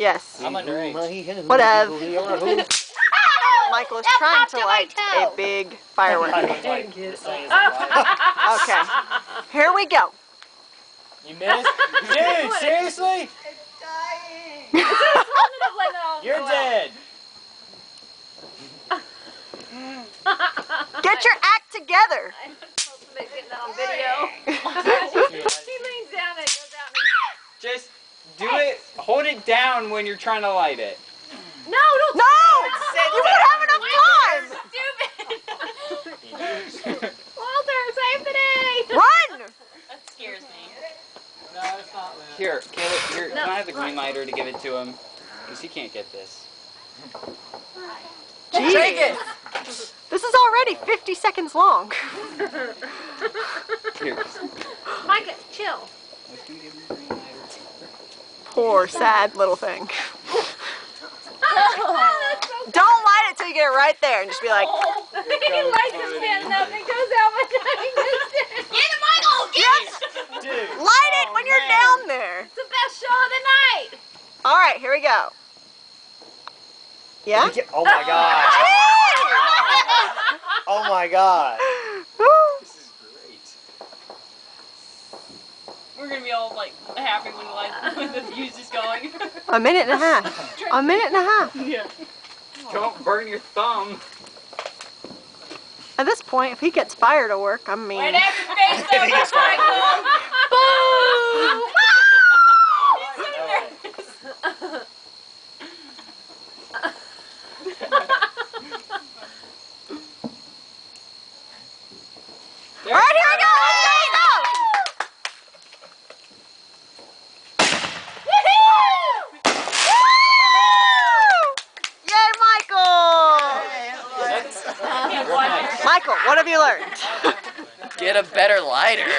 Yes. I'm underage. Whatever. Michael is trying to light a big firework. Okay. Here we go. You missed? Dude, seriously? You're dead. Get your act together. I'm supposed to make it on video. He leans down and it goes out. Just do it. Hold it down when you're trying to light it. No, don't. No! You won't have enough time. Stupid. Walter, save the day. Run! That scares me. No, it's not lit. Here, Caleb, here, can I have the green lighter to give it to him? Because he can't get this. Jeez. Take it! This is already 50 seconds long. Here. Micah, chill. I was gonna give him the green lighter. Poor, sad little thing. That's so Don't light it till you get it right there and just be like, he lights it standing up and it goes out by the time he goes down. Get it, Michael! Get it! Dude. light it when you're down there. It's the best show of the night. All right, here we go. Yeah? Oh my god. Oh my god. This is great. We're gonna be all like happy when the fuse is going. A minute and a half. A minute and a half. Yeah. Don't burn your thumb. At this point, if he gets fire to work, I mean... Right after face though, He gets fired. Michael. Boom! All right, here we go! Let's go! Yay, Michael! Michael, what have you learned? Get a better lighter.